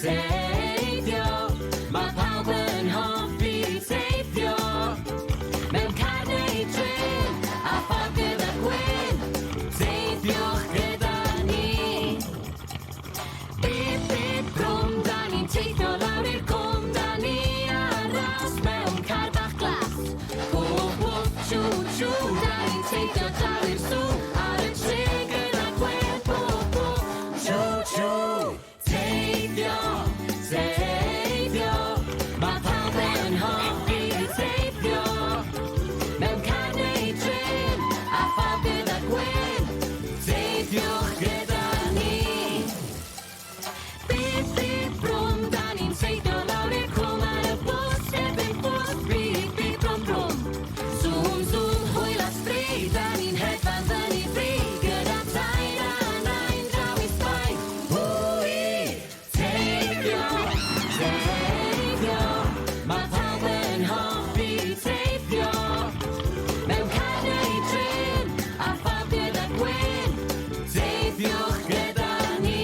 teithio, mae pawb yn hoffi teithio. Mewn car neu tren, a ffordd gyda gwyn, teithiwch gyda ni. Bip, bip, brwm, da ni'n teithio lawr i'r cwm, da ni aros mewn car bach glas. Wwf, wwf, chw, chw, da ni'n teithio dal i'r sŵn, ar y tre gyda gwen, bwf, bwf, chw, chw. Teithio, teithio, mae pawb yn hoffi teithio. Mewn car neu tren, a ffordd gyda gwyn, teithiwch gyda ni. Bip, bip, brwm, da ni'n teithio lawr i'r cwm, ar y bws erbyn ffwrdd, bip, bip, brwm, brwm. Zoom, zoom, hwyl a sbri, da ni'n hedfan fyny fri, gyda tair a nain draw i Sbaen. Hwy! Teithio, teithio, mae pawb yn hoffi teithio. Mewn car neu tren, a ffordd gyda gwyn, teithiwch gyda ni.